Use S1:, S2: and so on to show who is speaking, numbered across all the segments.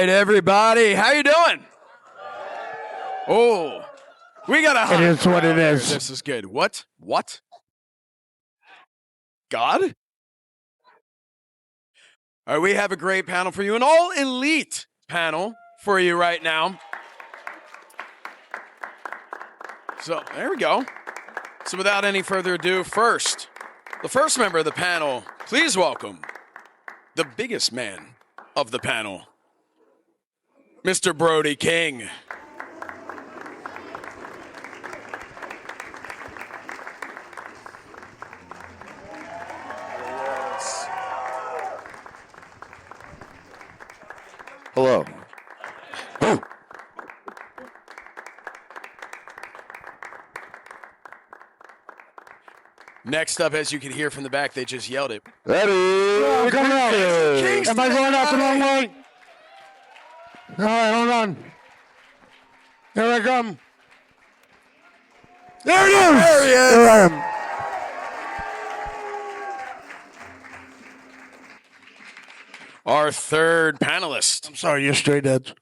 S1: right, everybody. How you doing? Oh, we got a.
S2: It is what it is.
S1: This is good. What? God? All right, we have a great panel for you, an all-elite panel for you right now. So there we go. So without any further ado, the first member of the panel, please welcome the biggest man of the panel, Mr. Brody King.
S3: Hello.
S1: Next up, as you can hear from the back, they just yelled it.
S3: Ready?
S2: Come out.
S1: Kingston.
S2: Am I going out the wrong way? All right, hold on. Here I come. There it is.
S1: There he is.
S2: There I am.
S1: Our third panelist.
S2: I'm sorry, you're straight edge.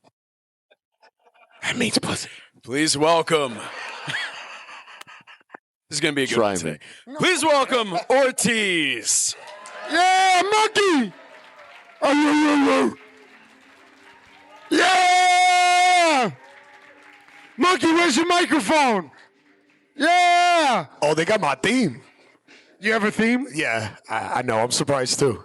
S2: That means pussy.
S1: Please welcome. This is going to be a good one today. Please welcome Ortiz.
S2: Yeah, monkey. Oh, yeah. Monkey, where's your microphone? Yeah.
S4: Oh, they got my theme.
S2: You have a theme?
S4: Yeah, I know. I'm surprised too.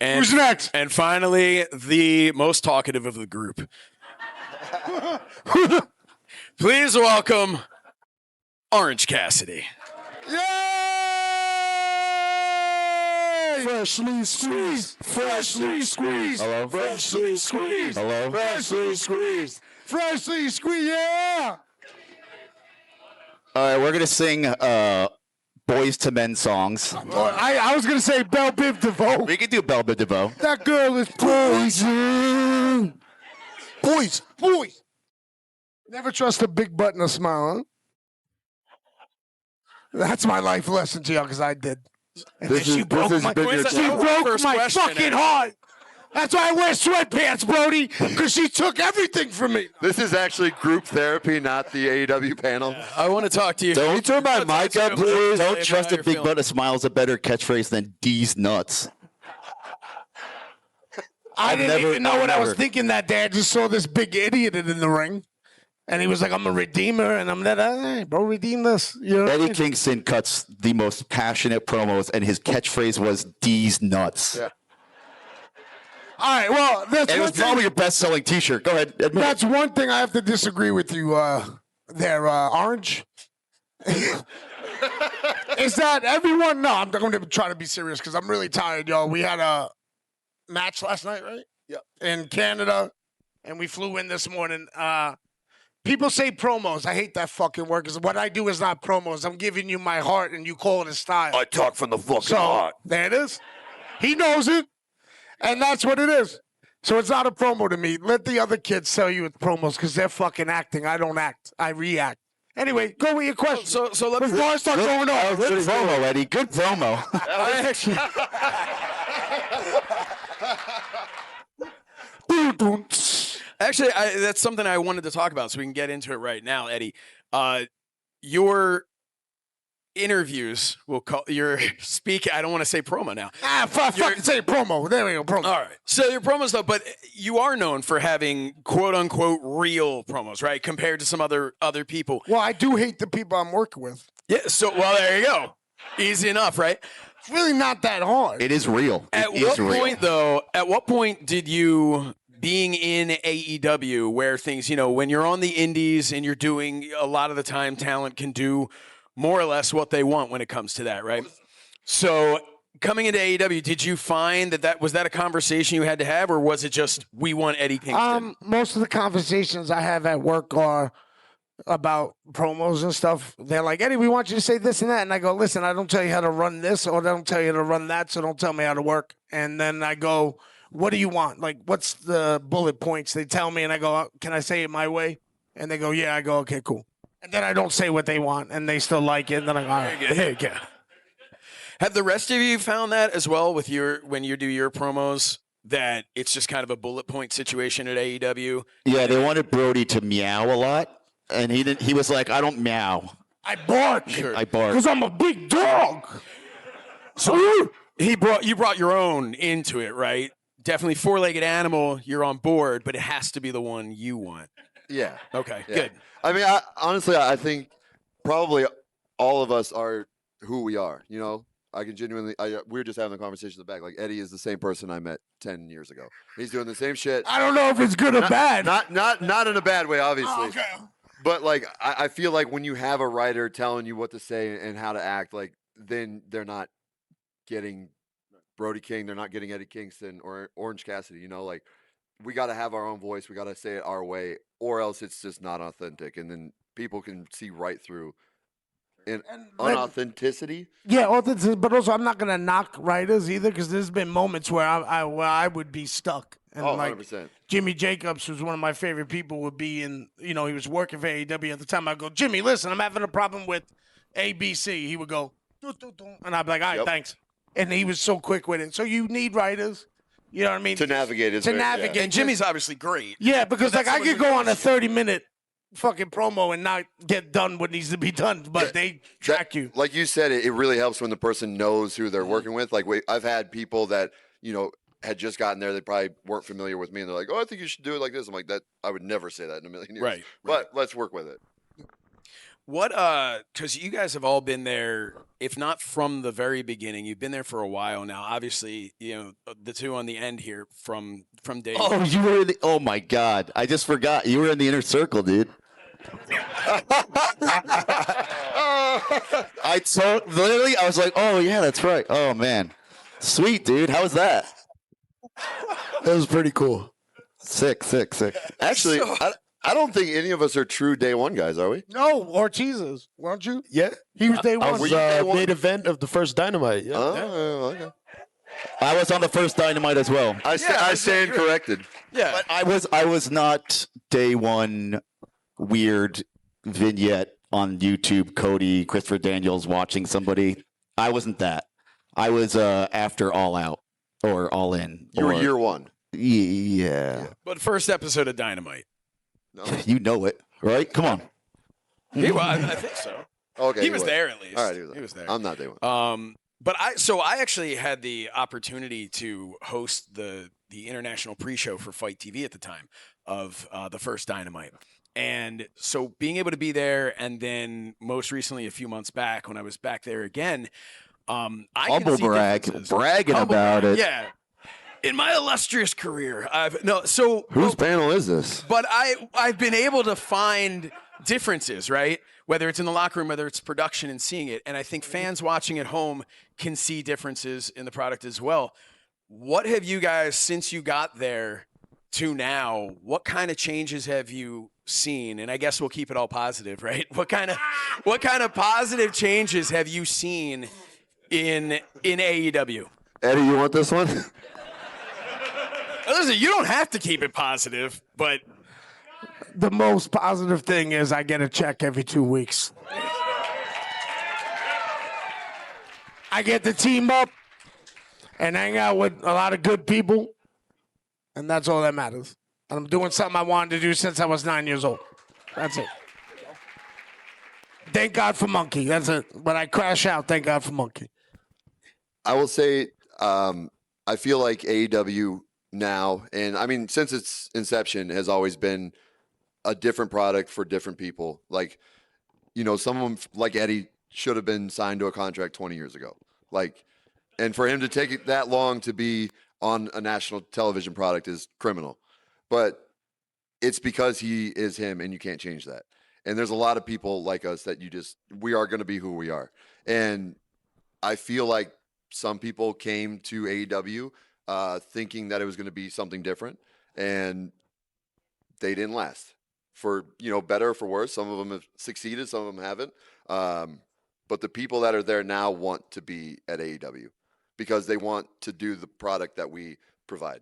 S1: And,
S2: Who's next?
S1: And finally, the most talkative of the group. Please welcome Orange Cassidy.
S2: Yay! Freshly squeezed. Freshly squeezed.
S3: Hello?
S2: Freshly squeezed.
S3: Hello?
S2: Freshly squeezed. Freshly squeezed. Yeah.
S3: All right, we're going to sing Boys to Men songs.
S2: I was gonna say Belle Biv DeVoe.
S3: We can do Belle Biv DeVoe.
S2: That girl is poison. Boys. Never trust a big butt and a smile, huh? That's my life lesson to y'all, because I did. She broke my fucking heart. That's why I wear sweatpants, Brody, because she took everything from me.
S5: This is actually group therapy, not the AEW panel.
S1: I want to talk to you.
S3: Don't you turn my mic up, please. Don't
S1: How
S3: trust a
S1: you're
S3: big
S1: feeling.
S3: butt. A smile's a better catchphrase than D's nuts.
S2: I didn't
S3: never-
S2: even know what I was
S3: never.
S2: thinking that day. I just saw this big idiot in the ring. And he was like, I'm a redeemer. And I'm like, hey, bro, redeem this. You know what I
S3: Eddie
S2: mean?
S3: Kingston cuts the most passionate promos, and his catchphrase was D's nuts.
S5: Yeah.
S2: All right, well,
S3: And it was probably your best-selling T-shirt. Go ahead, admit it.
S2: that's one thing I have to disagree with you there, Orange. Is that everyone, no, I'm going to try to be serious because I'm really tired, y'all. We had a match last night, right?
S5: Yep.
S2: In Canada, and we flew in this morning. People say promos. I hate that fucking word because what I do is not promos. I'm giving you my heart, and you call it a style.
S5: I talk from the fucking
S2: So,
S5: heart.
S2: there it is. He knows it, and that's what it is. So it's not a promo to me. Let the other kids tell you it's promos because they're fucking acting. I don't act. I react. Anyway, go with your question.
S1: So let me.
S2: Before I start going on.
S3: Good promo, Eddie. Good promo.
S1: I actually, that's something I wanted to talk about, so we can get into it right now, Eddie. Your interviews, we'll call your speak. I don't want to say promo now.
S2: Fucking say promo. There we go, promo.
S1: All right. So your promos, though, but you are known for having quote unquote real promos, right? Compared to some other people.
S2: Well, I do hate the people I'm working with.
S1: Yeah. So well, there you go. Easy enough, right?
S2: It's really not that hard.
S3: It is real.
S1: At
S3: It
S1: what
S3: is real.
S1: point, though? At what point did you, being in AEW, where things, when you're on the indies and you're doing a lot of the time, talent can do more or less what they want when it comes to that, right? So coming into AEW, did you find that was that a conversation you had to have, or was it just we want Eddie Kingston?
S2: Most of the conversations I have at work are about promos and stuff. They're like, Eddie, we want you to say this and that. And I go, listen, I don't tell you how to run this or I don't tell you how to run that, so don't tell me how to work. And then I go, what do you want? Like, what's the bullet points? They tell me, and I go, can I say it my way? And they go, yeah. I go, okay, cool. And then I don't say what they want, and they still like it. And then I go, all right,
S1: There you go. Have the rest of you found that as well with when you do your promos, that it's just kind of a bullet point situation at AEW?
S3: Yeah, they wanted Brody to meow a lot, and he didn't. He was like, "I don't meow.
S2: I bark.
S3: I bark."
S2: Because I'm a big dog.
S1: So you brought your own into it, right? Definitely four-legged animal. You're on board, but it has to be the one you want.
S5: Yeah.
S1: Okay,
S5: Yeah.
S1: good.
S5: I mean, honestly, I think probably all of us are who we are. You know, I can genuinely. We were just having the conversation in the back. Like Eddie is the same person I met 10 years ago. He's doing the same shit.
S2: I don't know if it's good or bad.
S5: Not in a bad way, obviously.
S2: Oh, okay.
S5: But like, I feel like when you have a writer telling you what to say and how to act, like then they're not getting Brody King, they're not getting Eddie Kingston or Orange Cassidy. You know, like we got to have our own voice. We got to say it our way, or else it's just not authentic. And then people can see right through unauthenticity.
S2: Yeah, authenticity, but also I'm not gonna knock writers either because there's been moments where I would be stuck. And
S5: Oh,
S2: like
S5: 100%.
S2: Jimmy Jacobs, who's one of my favorite people, would be in. You know, he was working for AEW at the time. I go, Jimmy, listen, I'm having a problem with ABC. He would go, doo, doo, doo, and I'd be like, all right,
S5: Yep.
S2: thanks. And he was so quick with it. So you need writers. You know what I mean?
S5: To navigate it.
S2: To navigate.
S1: And Jimmy's obviously great.
S2: Yeah, because like
S1: that's
S2: I
S1: someone
S2: could
S1: who
S2: go on a
S1: knows.
S2: 30-minute fucking promo and not get done what needs to be done, but they track you.
S5: Like you said, it really helps when the person knows who they're working with. Like I've had people that, you know, had just gotten there. They probably weren't familiar with me. And they're like, oh, I think you should do it like this. I'm like, that I would never say that in a million years.
S1: Right.
S5: But let's work with it.
S1: What, because you guys have all been there, if not from the very beginning, you've been there for a while now. Obviously, you know, the two on the end here from day one.
S3: Oh, you were in the. Oh my God! I just forgot you were in the inner circle, dude. Literally, I was like, oh yeah, that's right. Oh man, sweet dude. How was that?
S4: It was pretty cool.
S3: Sick.
S5: Actually, I don't think any of us are true day one guys, are we?
S2: No, Ortiz is, weren't you?
S4: Yeah.
S2: He was day
S4: I
S2: one.
S4: was
S5: you day one?
S4: main event of the first Dynamite. Yeah.
S5: Oh, okay.
S3: I was on the first Dynamite as well.
S5: I stand corrected.
S1: Yeah.
S3: But I was not day one weird vignette on YouTube. Cody Christopher Daniels watching somebody. I wasn't that. I was after All Out or All In.
S5: You were
S3: or-
S5: year one.
S3: Yeah.
S1: But first episode of Dynamite.
S5: No.
S3: You know it, right? Come on.
S1: I think so.
S5: Okay.
S1: He was there at least.
S5: All right,
S1: he was there.
S5: I'm not day one.
S1: But I actually had the opportunity to host the international pre-show for Fight TV at the time of the first Dynamite. And so being able to be there, and then most recently a few months back when I was back there again, I
S3: Humble
S1: can see
S3: brag,
S1: differences.
S3: bragging
S1: Humble
S3: about
S1: brag,
S3: it.
S1: Yeah. In my illustrious career,
S5: Whose panel is this?
S1: but I've been able to find differences, right? Whether it's in the locker room, whether it's production and seeing it. And I think fans watching at home can see differences in the product as well. What have you guys, since you got there to now, what kind of changes have you seen? And I guess we'll keep it all positive, right? What kind of positive changes have you seen in AEW?
S5: Eddie, you want this one?
S1: Listen, you don't have to keep it positive, but
S2: The most positive thing is I get a check every 2 weeks. I get to team up and hang out with a lot of good people, and that's all that matters. And I'm doing something I wanted to do since I was 9 years old. That's it. Thank God for Monkey. That's it. When I crash out, thank God for Monkey.
S5: I will say, I feel like AEW now, and I mean, since its inception, has always been a different product for different people. Like, you know, some of them, like Eddie, should have been signed to a contract 20 years ago. Like, and for him to take it that long to be on a national television product is criminal. But it's because he is him, and you can't change that. And there's a lot of people like us that we are going to be who we are. And I feel like some people came to AEW thinking that it was going to be something different, and they didn't last. For, you know, better or for worse, some of them have succeeded, some of them haven't. But the people that are there now want to be at AEW because they want to do the product that we provide.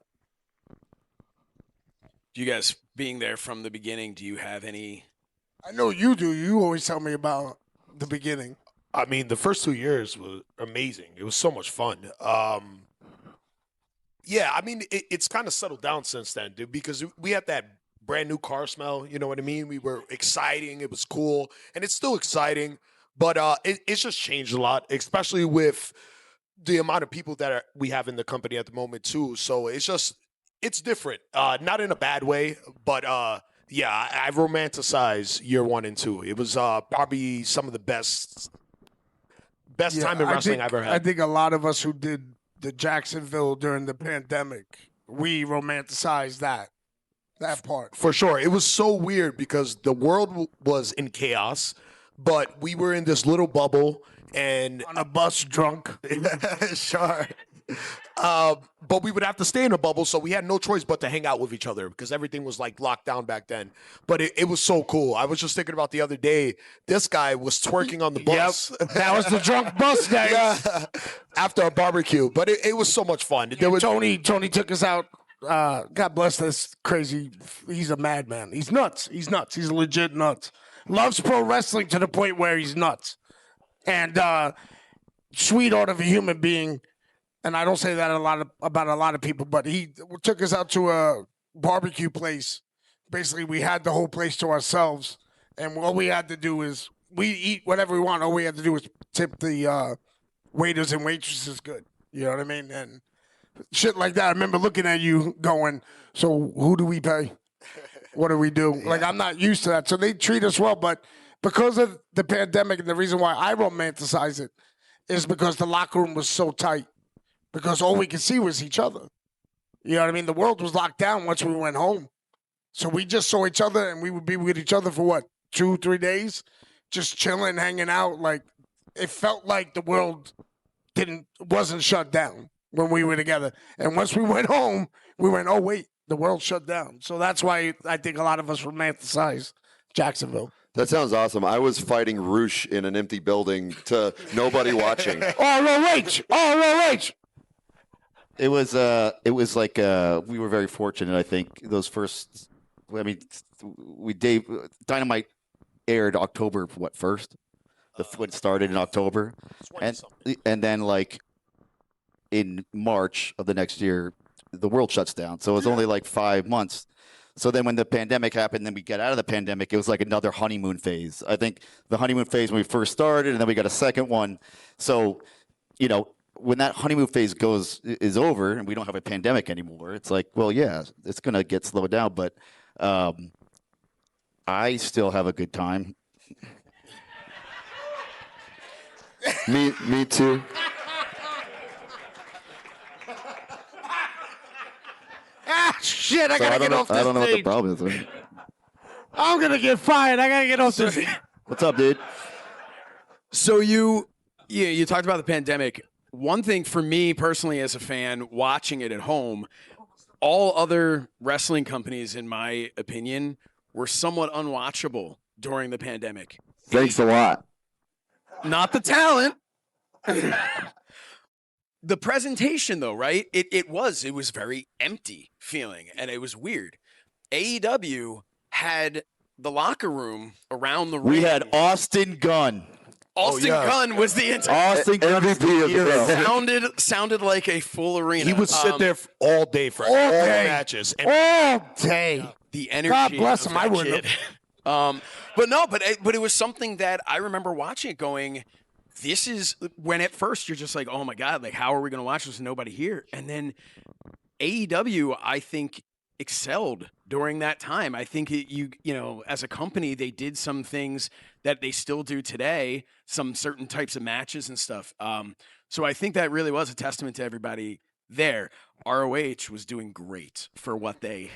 S1: you guys being there from the beginning, do you have any?
S2: I know you do. You always tell me about the beginning.
S4: I mean, the first 2 years were amazing. It was so much fun. Yeah, I mean, it's kind of settled down since then, dude, because we had that brand new car smell. You know what I mean? We were exciting. It was cool, and it's still exciting, but it's just changed a lot, especially with the amount of people that we have in the company at the moment too. So it's different. Not in a bad way, but yeah, I romanticize year 1 and 2. It was probably some of the best time in wrestling I've ever had.
S2: I think a lot of us who did the Jacksonville during the pandemic, we romanticized that part.
S4: For sure. It was so weird because the world was in chaos, but we were in this little bubble and
S2: On a bus drunk.
S4: sure. But we would have to stay in a bubble, so we had no choice but to hang out with each other because everything was like locked down back then. But it was so cool. I was just thinking about the other day. This guy was twerking on the bus.
S2: Yep. That was the drunk bus day.
S4: Yeah, after a barbecue. But it was so much fun. There was
S2: Tony took us out. God bless this crazy. He's a madman. He's nuts. He's legit nuts. Loves pro wrestling to the point where he's nuts. And sweetheart of a human being. And I don't say that about a lot of people, but he took us out to a barbecue place. Basically, we had the whole place to ourselves, and all we had to do is we eat whatever we want. All we had to do was tip the waiters and waitresses good. You know what I mean? And shit like that. I remember looking at you going, so who do we pay? What do we do? Like, I'm not used to that. So they treat us well, but because of the pandemic and the reason why I romanticize it is because the locker room was so tight. Because all we could see was each other. You know what I mean? The world was locked down once we went home. So we just saw each other, and we would be with each other for what, 2-3 days? Just chilling, hanging out. Like, it felt like the world wasn't shut down when we were together. And once we went home, we went, oh, wait, the world shut down. So that's why I think a lot of us romanticize Jacksonville.
S5: That sounds awesome. I was fighting Roosh in an empty building to nobody watching.
S2: ROH!
S3: It was like we were very fortunate. I think those first. I mean, Dynamite aired October 1st. When it started in October, and then like in March of the next year, the world shuts down. So it was only like 5 months. So then when the pandemic happened, then we get out of the pandemic, it was like another honeymoon phase. I think the honeymoon phase when we first started, and then we got a second one. So, when that honeymoon phase is over and we don't have a pandemic anymore, it's like, well, yeah, it's going to get slowed down. But I still have a good time.
S5: Me too.
S2: Shit, I gotta get off this
S3: I don't know what the
S2: stage.
S3: problem is. Man.
S2: I'm gonna get fired. I gotta get off this.
S3: What's up, dude?
S1: So you talked about the pandemic. One thing for me personally as a fan watching it at home, all other wrestling companies, in my opinion, were somewhat unwatchable during the pandemic.
S5: Thanks a lot.
S1: Not the talent. The presentation, though, right? It was very empty feeling, and it was weird. AEW had the locker room around the ring.
S3: We had Austin Gunn.
S1: Austin Gunn was the entire
S3: Austin Gunn
S5: MVP of the show.
S1: sounded like a full arena.
S4: He would sit there all day for all matches. And
S2: All day.
S1: The energy.
S2: God bless him.
S1: of
S2: I
S1: that
S2: wouldn't
S1: kid. But it was something that I remember watching it going, this is when at first you're just like, oh my God, like how are we going to watch this with nobody here? And then AEW, I think, excelled during that time. I think as a company, they did some things that they still do today, some certain types of matches and stuff. So I think that really was a testament to everybody there. ROH was doing great for what they,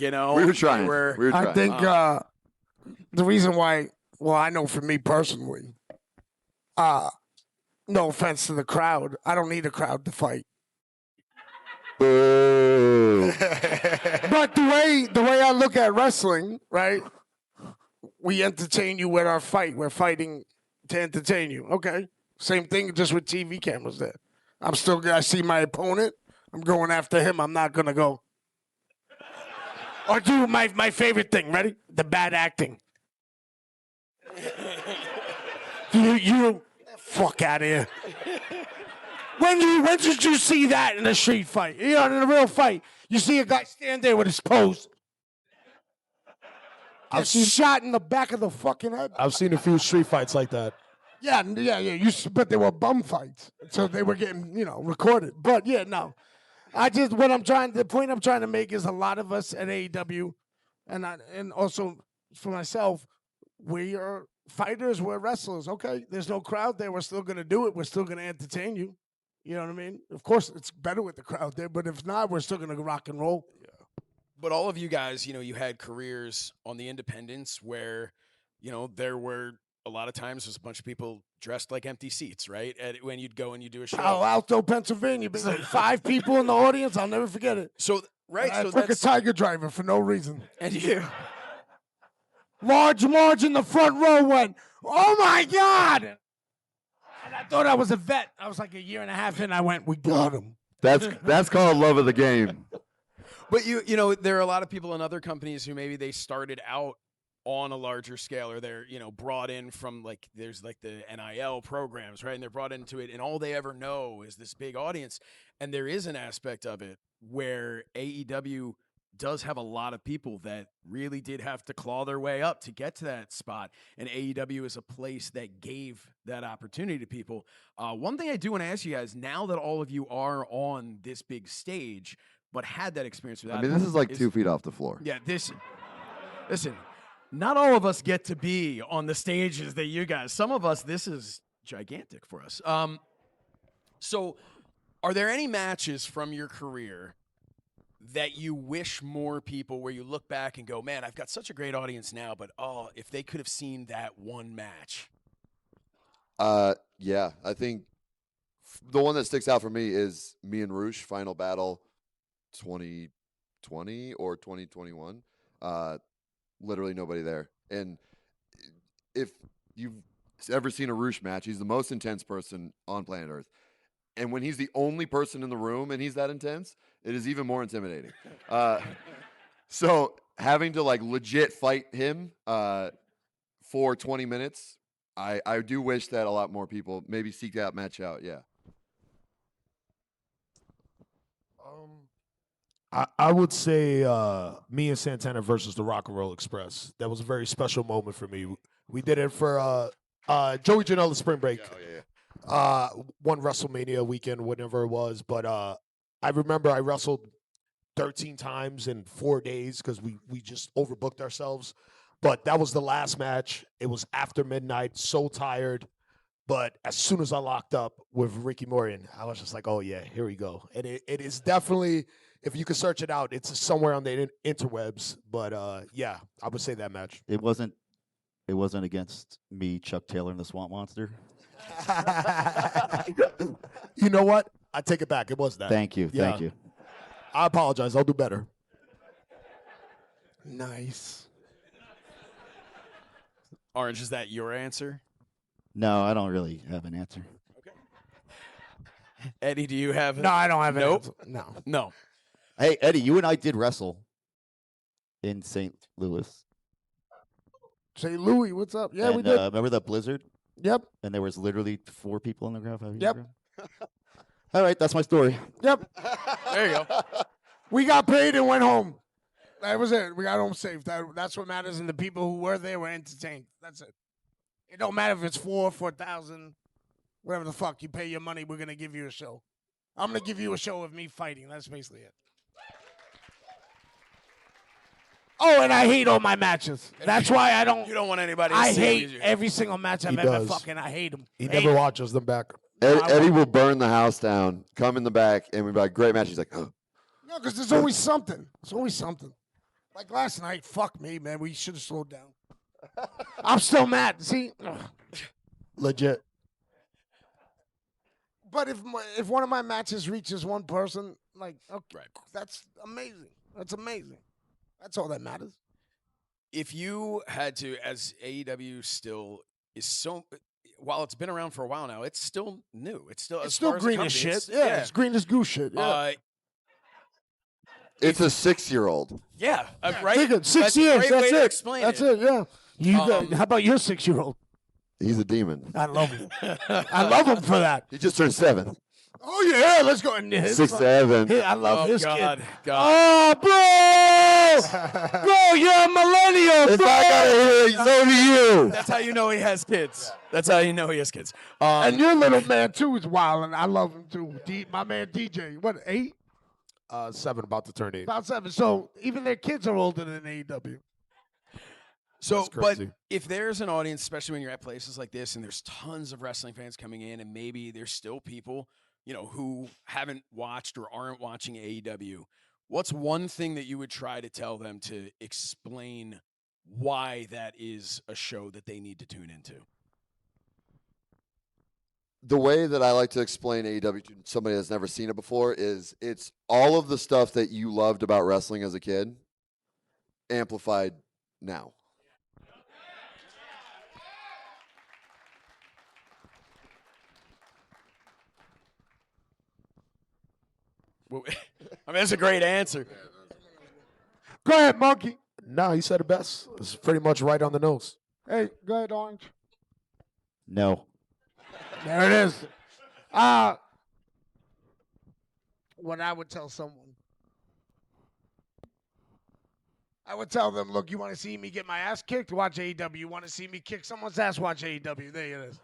S5: We were trying.
S2: I think the reason why, I know for me personally, no offense to the crowd, I don't need a crowd to fight.
S5: Boo.
S2: But the way I look at wrestling, right? We entertain you with our fight. We're fighting to entertain you. Okay. Same thing just with TV cameras there. I see my opponent. I'm going after him. I'm not going to go. Or do my favorite thing. Ready? The bad acting. You fuck out of here. When did you see that in a street fight? You know, in a real fight, you see a guy stand there with his pose. I've seen shot in the back of the fucking head.
S4: I've seen a few street fights like that.
S2: Yeah. But they were bum fights, so they were getting recorded. But yeah, no. The point I'm trying to make is a lot of us at AEW, and also for myself, we are fighters, we're wrestlers. Okay, there's no crowd there. We're still gonna do it. We're still gonna entertain you. You know what I mean? Of course, it's better with the crowd there, but if not, we're still gonna rock and roll.
S1: But all of you guys, you had careers on the independents where, there were a lot of times there's a bunch of people dressed like empty seats, right? When you'd go and you do a show.
S2: Palo Alto, Pennsylvania, been like 5 people in the audience. I'll never forget it.
S1: So
S2: I
S1: so
S2: took a
S1: that's
S2: Tiger Driver for no reason.
S1: and you.
S2: Large Marge in the front row went, "Oh my God!" And I thought I was a vet. I was like a year and a half in. I went, "We got him."
S5: That's called love of the game.
S1: But there are a lot of people in other companies who maybe they started out on a larger scale, or they're brought in from there's the NIL programs, right? And they're brought into it, and all they ever know is this big audience. And there is an aspect of it where AEW does have a lot of people that really did have to claw their way up to get to that spot. And AEW is a place that gave that opportunity to people. One thing I do want to ask you guys, now that all of you are on this big stage, but had that experience without
S5: This is like 2 feet off the floor.
S1: Yeah, listen, not all of us get to be on the stages that you guys. Some of us, this is gigantic for us. So are there any matches from your career that you wish more people, where you look back and go, man, I've got such a great audience now, but if they could have seen that one match?
S5: Yeah, I think the one that sticks out for me is me and Roosh, Final Battle 2020 or 2021. Literally nobody there. And if you've ever seen a Roosh match, he's the most intense person on planet Earth. And when he's the only person in the room and he's that intense, it is even more intimidating. So having to legit fight him for 20 minutes, I do wish that a lot more people maybe seek that match out. Yeah.
S4: I would say me and Santana versus the Rock and Roll Express. That was a very special moment for me. We did it for Joey Janela's Spring Break. One WrestleMania weekend, whatever it was. But I remember I wrestled 13 times in 4 days because we just overbooked ourselves. But that was the last match. It was after midnight, so tired. But as soon as I locked up with Ricky Morton, I was just like, oh, yeah, here we go. And it is definitely, if you can search it out, it's somewhere on the interwebs. But, yeah, I would say that match.
S3: It wasn't against me, Chuck Taylor, and the Swamp Monster.
S4: You know what? I take it back. It was that.
S3: Thank you.
S4: Yeah.
S3: Thank you.
S4: I apologize. I'll do better.
S2: Nice.
S1: Orange, is that your answer?
S3: No, I don't really have an answer.
S1: Eddie, do you have?
S2: No, I don't have
S1: Nope.
S2: it. No.
S1: No.
S3: Hey, Eddie, you and I did wrestle in St. Louis.
S2: St. Louis, what's up? Yeah,
S3: and,
S2: we did.
S3: Remember that blizzard?
S2: Yep.
S3: And there was literally 4 people in the ground, 5 people in the
S2: Yep.
S3: ground? All right, that's my story.
S2: Yep.
S1: There you go.
S2: We got paid and went home. That was it. We got home safe. That's what matters. And the people who were there were entertained. That's it. It don't matter if it's 4,000, whatever the fuck. You pay your money, we're going to give you a show. I'm going to give you a show of me fighting. That's basically it. Oh, and I hate all my matches. That's why I don't.
S1: You don't want anybody to
S2: I
S1: see
S2: hate
S1: you.
S2: every single match I've
S4: He
S2: ever
S4: does.
S2: fucking. I hate them.
S4: He never watches them back.
S5: Eddie will burn the house down, come in the back, and we'd be like, great match. He's like, oh.
S2: No, because there's always something. There's always something. Like last night, fuck me, man. We should have slowed down. I'm still mad. See? Ugh.
S4: Legit.
S2: But if one of my matches reaches one person, like, okay,
S1: Right.
S2: that's amazing. That's amazing. That's all that matters.
S1: If you had to, as AEW still is so, while it's been around for a while now, it's still new. It's still
S2: It's still
S1: far as a
S2: green
S1: company,
S2: as shit.
S1: it's-
S2: Yeah, it's green as goose shit. Yeah.
S5: It's a 6-year-old.
S1: Yeah, right.
S2: Nigga, 6
S1: That's a
S2: years.
S1: great
S2: That's
S1: way to
S2: it.
S1: explain
S2: That's
S1: it.
S2: it. Yeah. How about your 6-year-old?
S5: He's a demon.
S2: I love him. I love him for that.
S5: He just turned 7.
S2: Oh yeah, let's go. And his
S5: 6, 7.
S2: I love his
S1: God,
S2: kid.
S1: God.
S2: Oh, bro, you're a millennial,
S5: If
S2: bro.
S5: I gotta hear it, so do you.
S1: That's how you know he has kids. That's how you know he has kids.
S2: And your little man too is wild, and I love him too. My man DJ, what 8?
S4: 7, about to turn 8.
S2: About 7. So even their kids are older than AEW.
S1: So,
S4: That's
S1: but
S4: crazy.
S1: if there's an audience, especially when you're at places like this, and there's tons of wrestling fans coming in, and maybe there's still people, who haven't watched or aren't watching AEW, what's one thing that you would try to tell them to explain why that is a show that they need to tune into?
S5: The way that I like to explain AEW to somebody that's never seen it before is it's all of the stuff that you loved about wrestling as a kid amplified now.
S1: Well, I mean, that's a great answer.
S2: Go ahead, Monkey.
S4: No, he said it best. It's pretty much right on the nose.
S2: Hey, go ahead, Orange.
S3: No.
S2: There it is. What I would tell someone, I would tell them, look, you want to see me get my ass kicked? Watch AEW. You want to see me kick someone's ass? Watch AEW. There it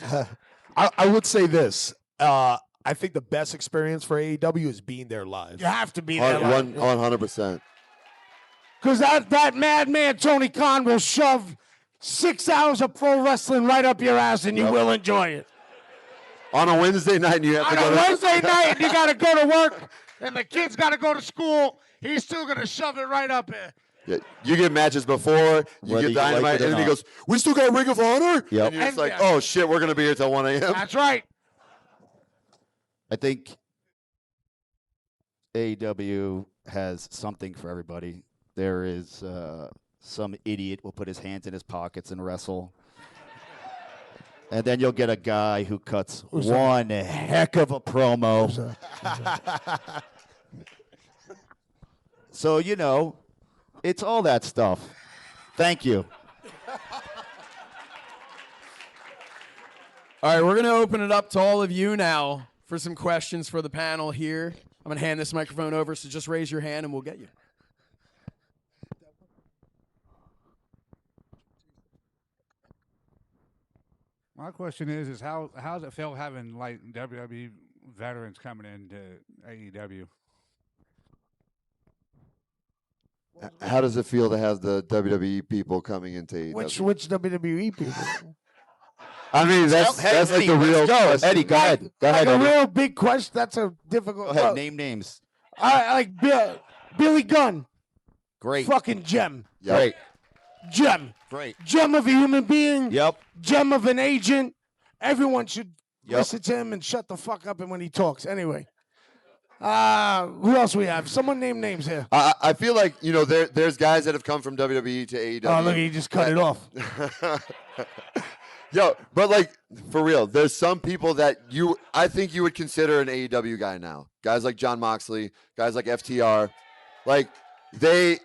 S2: is.
S4: I would say this. I think the best experience for AEW is being there live.
S2: You have to be there.
S5: 100%.
S2: Because that madman Tony Khan will shove 6 hours of pro wrestling right up your ass, and you will enjoy it.
S5: On a Wednesday night, and you have to
S2: On
S5: go
S2: a
S5: to
S2: Wednesday night, and you got to go to work, and the kids got to go to school, he's still going to shove it right up there.
S5: Yeah, you get matches before, you
S3: Whether
S5: get
S3: you like
S5: Dynamite,
S3: it or
S5: and then he
S3: not.
S5: goes, "We still got Ring of Honor?"
S3: Yep.
S5: And you're just
S2: And-
S5: like, "Oh shit, we're gonna be here till 1 a.m."
S2: That's right.
S3: I think AEW has something for everybody. There is some idiot will put his hands in his pockets and wrestle. And then you'll get a guy who cuts one heck of a promo. So, it's all that stuff. Thank you.
S1: All right, we're going to open it up to all of you now for some questions for the panel here. I'm going to hand this microphone over, so just raise your hand and we'll get you.
S6: My question is how does it feel having like WWE veterans coming into AEW?
S5: How does it feel to have the WWE people coming into AEW?
S2: Which WWE people?
S5: I mean, that's like the real. question.
S3: Eddie, go ahead. Go
S2: Like
S3: ahead,
S2: a
S3: Eddie.
S2: real big question. That's a difficult.
S3: Go ahead.
S2: Look,
S3: Name names.
S2: I like Billy Gunn.
S3: Great.
S2: Fucking gem.
S5: Yep.
S3: Great.
S2: Gem.
S3: Great.
S2: Gem of a human being.
S3: Yep.
S2: Gem of an agent. Everyone should
S3: Yep.
S2: listen to him and shut the fuck up and when he talks. Anyway. Who else we have? Someone name names here.
S5: I feel like there's guys that have come from WWE to AEW.
S2: Oh, look, he just cut it off.
S5: Yo, but like for real, there's some people that I think you would consider an AEW guy now. Guys like John Moxley, guys like FTR, like they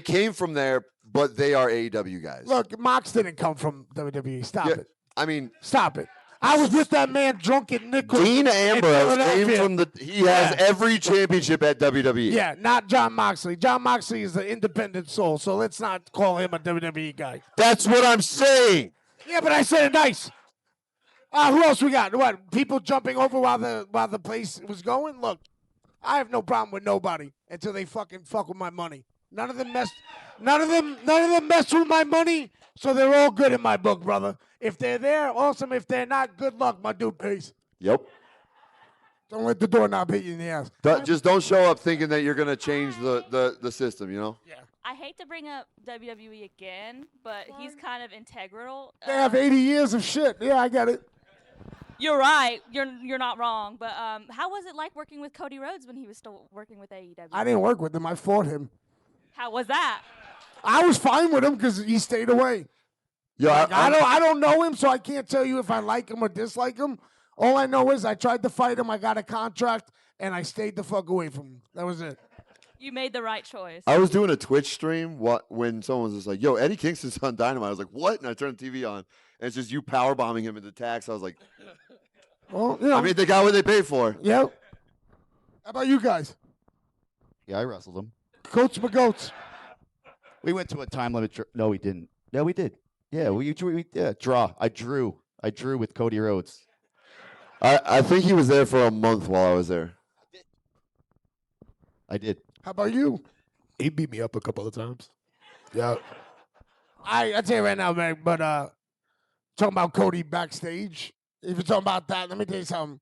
S5: came from there, but they are AEW guys.
S2: Look, Mox didn't come from WWE. Stop
S5: Yeah,
S2: it.
S5: I mean,
S2: Stop it. I was with that man drunk at Nickel.
S5: Dean Ambrose came
S2: Philadelphia.
S5: from he has every championship at WWE.
S2: Yeah, not John Moxley. John Moxley is an independent soul, so let's not call him a WWE guy.
S5: That's what I'm saying.
S2: Yeah, but I said it nice. Who else we got? What? People jumping over while the place was going? Look, I have no problem with nobody until they fuck with my money. None of them mess with my money, so they're all good in my book, brother. If they're there, awesome. If they're not, good luck, my dude. Peace.
S5: Yep.
S2: Don't let the doorknob hit you in the ass.
S5: Just don't show up thinking that you're gonna change the system.
S7: I hate to bring up WWE again, but he's kind of integral.
S2: They have 80 years of shit. Yeah, I get it.
S7: You're right. You're not wrong. But how was it like working with Cody Rhodes when he was still working with AEW?
S2: I didn't work with him. I fought him.
S7: How was that?
S2: I was fine with him because he stayed away.
S5: Yo,
S2: Like, I don't know him, so I can't tell you if I like him or dislike him. All I know is I tried to fight him, I got a contract, and I stayed the fuck away from him. That was it.
S7: You made the right choice.
S5: I was doing a Twitch stream when someone was just like, "Yo, Eddie Kingston's on Dynamite." I was like, "What?" And I turned the TV on, and it's just you power bombing him into tax. I was like,
S2: Well, you know,
S5: I mean, they got what they paid for.
S2: yep. How about you guys?
S3: Yeah, I wrestled him.
S2: Goats my goats.
S3: We went to a time limit. No, we didn't. Yeah, we did. Yeah, draw. I drew with Cody Rhodes.
S5: I think he was there for a month while I was there.
S3: I did.
S2: How about you?
S4: He beat me up a couple of times. Yeah.
S2: I tell you right now, man. But talking about Cody backstage. If you're talking about that, let me tell you something.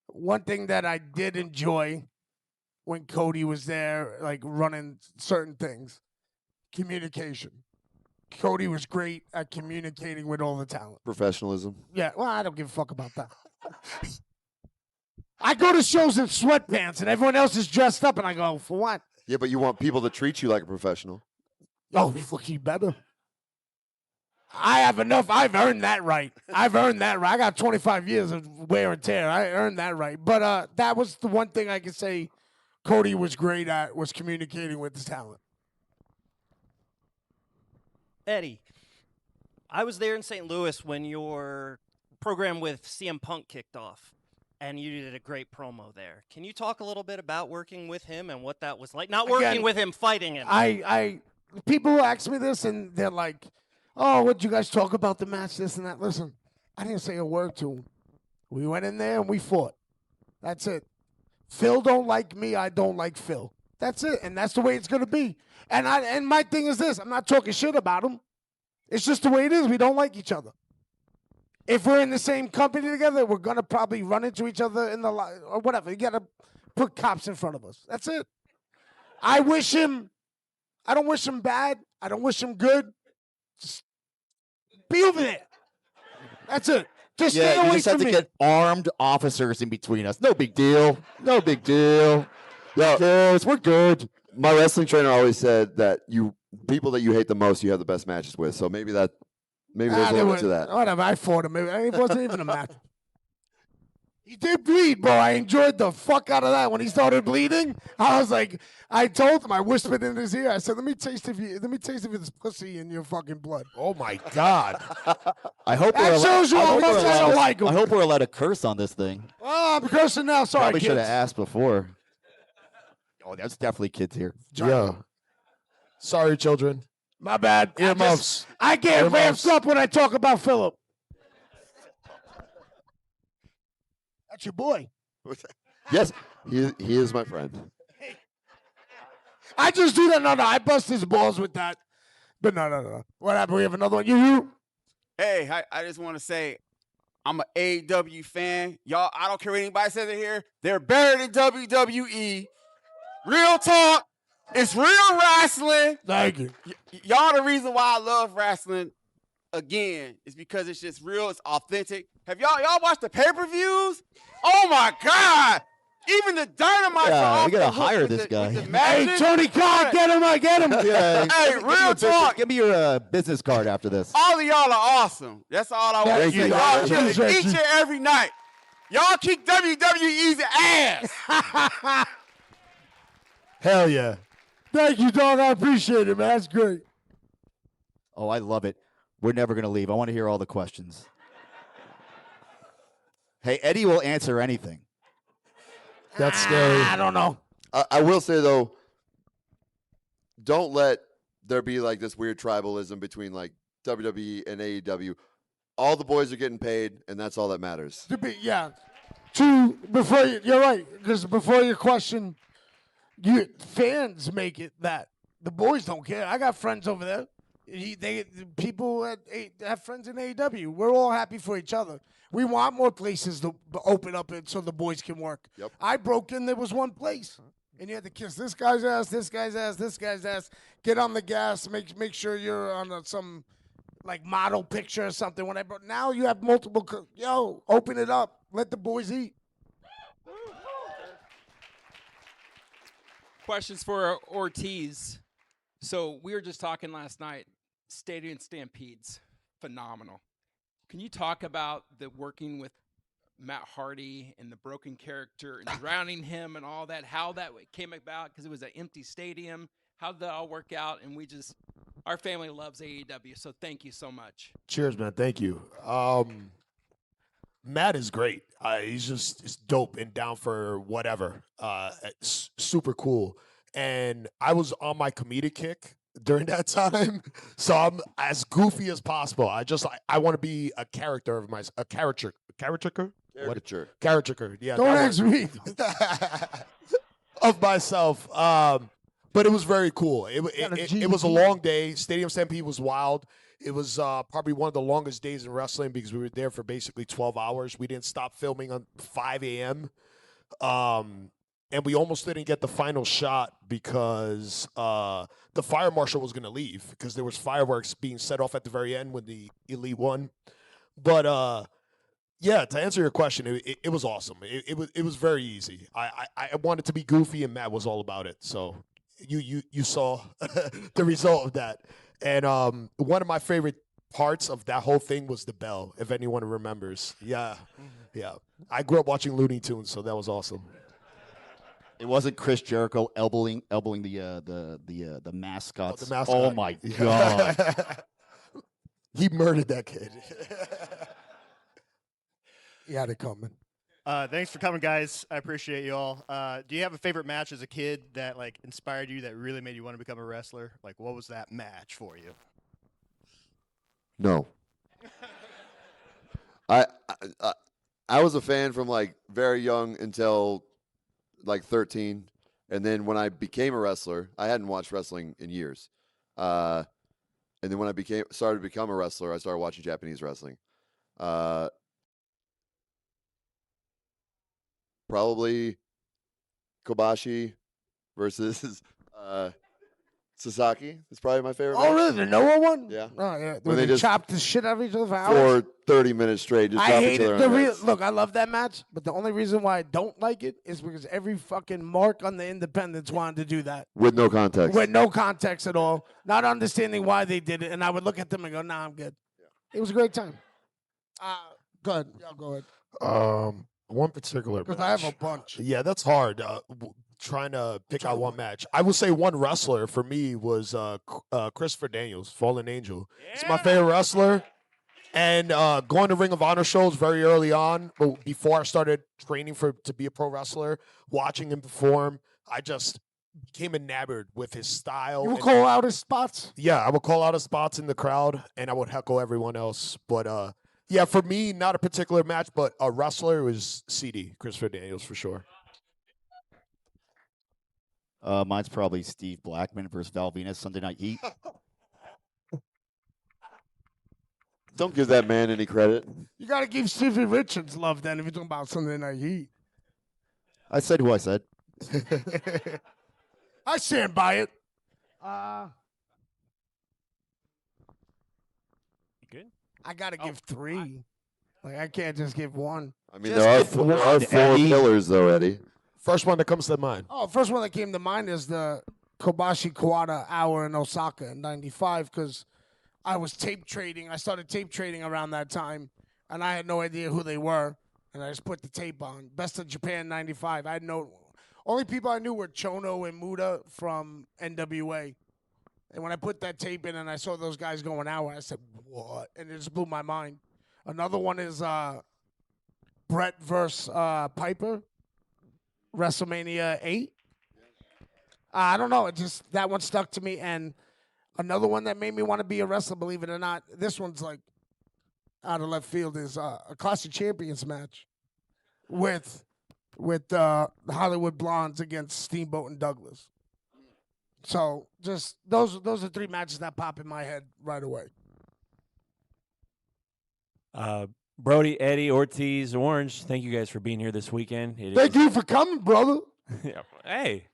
S2: One thing that I did enjoy when Cody was there, like running certain things, communication. Cody was great at communicating with all the talent.
S5: Professionalism.
S2: Yeah, well, I don't give a fuck about that. I go to shows in sweatpants and everyone else is dressed up, and I go, for what?
S5: Yeah, but you want people to treat you like a professional.
S2: Oh, fucking better. I have enough. I've earned that right. I got 25 years of wear and tear. I earned that right. But that was the one thing I could say Cody was great at, was communicating with his talent.
S8: Eddie, I was there in St. Louis when your program with CM Punk kicked off, and you did a great promo there. Can you talk a little bit about working with him and what that was like? Not working
S2: Again,
S8: with him, fighting him.
S2: People ask me this, and they're like, oh, what'd you guys talk about the match, this and that? Listen, I didn't say a word to him. We went in there and we fought. That's it. Phil don't like me. I don't like Phil. That's it. And that's the way it's going to be. And my thing is this. I'm not talking shit about him. It's just the way it is. We don't like each other. If we're in the same company together, we're going to probably run into each other in the or whatever. You got to put cops in front of us. That's it. I don't wish him bad. I don't wish him good. Just be over there. That's it. Just stay
S3: Yeah,
S2: away
S3: you just have
S2: from
S3: to
S2: me.
S3: get armed officers in between us. No big deal. No big deal.
S5: Yo,
S3: Yes, we're good.
S5: my wrestling trainer always said that people that you hate the most, you have the best matches with. So maybe there's a little bit to that.
S2: Whatever. I fought him. It wasn't even a match. He did bleed, bro. I enjoyed the fuck out of that. When he started bleeding, I was like, I told him, I whispered in his ear. I said, let me taste if it's pussy in your fucking blood.
S4: Oh my God.
S3: I hope
S2: That shows you how much I don't like him.
S3: I hope we're allowed to curse on this thing.
S2: Oh, I'm cursing now. Sorry,
S3: Probably should have
S2: kids.
S3: asked before. Oh, there's definitely kids here.
S4: Yeah. Sorry, children.
S2: My bad.
S4: Earmuffs.
S2: I get
S4: Earmuffs.
S2: ramped up when I talk about Philip. That's your boy.
S5: Yes, he is my friend.
S2: I just do that. No, I bust his balls with that. But no. What happened? We have another one. You.
S9: Hey, I just want to say I'm an AEW fan. Y'all, I don't care what anybody says it here. They're better than WWE. Real talk. It's real wrestling.
S2: Thank you.
S9: Y'all the reason why I love wrestling again is because it's just real. It's authentic. Have y'all watched the pay-per-views? Oh, my God. Even the Dynamite.
S3: Yeah, we gotta hire this guy.
S2: Hey, Tony Khan, get him. I get him.
S3: Yeah,
S9: Hey, real talk.
S3: Give me your business card after this.
S9: All of y'all are awesome. That's all I want to
S2: Thank
S9: say.
S2: you.
S9: Y'all
S2: Thank
S9: kill
S2: you.
S9: it each and every night. Y'all kick WWE's ass.
S4: Hell yeah.
S2: Thank you, dog. I appreciate it, man. That's great.
S3: Oh, I love it. We're never gonna leave. I want to hear all the questions. Hey, Eddie will answer anything.
S4: That's scary.
S2: I don't know.
S5: I will say though, don't let there be like this weird tribalism between like WWE and AEW. All the boys are getting paid, and that's all that matters.
S2: You're right. Because before your question, fans make it that the boys don't care. I got friends over there. People have friends in AEW. We're all happy for each other. We want more places to open up so the boys can work.
S5: Yep.
S2: I broke in. There was one place, and you had to kiss this guy's ass, this guy's ass, this guy's ass. Get on the gas. Make sure you're on some like model picture or something. Now you have multiple. Open it up. Let the boys eat.
S10: Questions for Ortiz. So we were just talking last night. Stadium Stampedes, phenomenal. Can you talk about the working with Matt Hardy and the broken character and drowning him and all that? How that came about? Because it was an empty stadium. How did that all work out? And we just Our family loves AEW, so thank you so much.
S4: Cheers, man. Thank you. Matt is great. He's dope and down for whatever. It's super cool. And I was on my comedic kick during that time, so I'm as goofy as possible. I want to be a character of a caricature.
S5: Caricature.
S4: Caricature. Yeah.
S2: Don't
S4: that
S2: ask
S4: one.
S2: me.
S4: Of myself. But it was very cool. It was a long day. Stadium Stampede was wild. It was probably one of the longest days in wrestling because we were there for basically 12 hours. We didn't stop filming on 5 a.m. And we almost didn't get the final shot because the fire marshal was going to leave because there was fireworks being set off at the very end when the Elite won. But yeah, to answer your question, it was awesome. It was very easy. I wanted to be goofy, and Matt was all about it. So you saw the result of that. And one of my favorite parts of that whole thing was the bell, if anyone remembers. Yeah. I grew up watching Looney Tunes, so that was awesome.
S3: It wasn't Chris Jericho elbowing the mascots.
S4: The mascot.
S3: Oh my god!
S4: He murdered that kid.
S2: He had it coming.
S11: Thanks for coming, guys. I appreciate you all. Do you have a favorite match as a kid that like inspired you, that really made you want to become a wrestler? Like, what was that match for you?
S5: No. I was a fan from like very young until like 13, and then when I became a wrestler, I hadn't watched wrestling in years. And then when I started to become a wrestler, I started watching Japanese wrestling. Probably Kobashi versus Sasaki. It's probably my favorite.
S2: Oh,
S5: match.
S2: really? The Noah one?
S5: Yeah.
S2: Oh, yeah.
S5: When
S2: When
S5: they
S2: they
S5: just
S2: chopped the shit out of each other for hours.
S5: For 30 minutes straight, just
S2: I
S5: drop each
S2: hated
S5: other
S2: the
S5: on their
S2: real.
S5: heads.
S2: Look, I love that match, but the only reason why I don't like it is because every fucking mark on the independents wanted to do that
S5: With no context.
S2: with no context at all, not understanding why they did it, and I would look at them and go, "Nah, I'm good." It was a great time. Go ahead. Y'all go ahead.
S4: One particular
S2: Because
S4: match.
S2: I have a bunch.
S4: Yeah, that's hard. Trying to pick out one match. I would say one wrestler for me was Christopher Daniels, Fallen Angel. He's my favorite wrestler. And going to Ring of Honor shows very early on, but before I started training to be a pro wrestler, watching him perform, I just became enamored with his style.
S2: You will
S4: and-
S2: call out his spots.
S4: Yeah, I would call out his spots in the crowd, and I would heckle everyone else. But yeah, for me, not a particular match, but a wrestler was CD, Christopher Daniels, for sure.
S3: Mine's probably Steve Blackman versus Val Venus Sunday Night Heat.
S5: Don't give that man any credit.
S2: You got to give Stevie Richards love then if you're talking about Sunday Night Heat.
S3: I said who I said.
S2: I stand by it.
S12: Good.
S2: I got to give three. Like, I can't just give one.
S5: I mean, there are four pillars, though, Eddie.
S4: First one that comes to mind.
S2: Oh, first one that came to mind is the Kobashi Kawada hour in Osaka in 95 because I was tape trading. I started tape trading around that time, and I had no idea who they were, and I just put the tape on. Best of Japan 95. I had no – only people I knew were Chono and Muda from NWA. And when I put that tape in and I saw those guys going out, I said, what? And it just blew my mind. Another one is Brett versus Piper. WrestleMania 8. I don't know. It just that one stuck to me. And another one that made me want to be a wrestler, believe it or not, this one's like out of left field, is a Clash of Champions match with the Hollywood Blondes against Steamboat and Douglas. So just those are three matches that pop in my head right away.
S12: Brody, Eddie, Ortiz, Orange, thank you guys for being here this weekend.
S2: Thank you for coming, brother.
S12: Yeah, hey,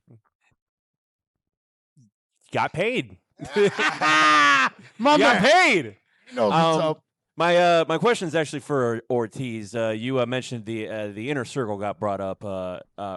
S12: got paid.
S2: My
S12: You got
S2: man.
S12: paid.
S2: He knows what's up.
S12: My question is actually for Ortiz. You mentioned the inner circle got brought up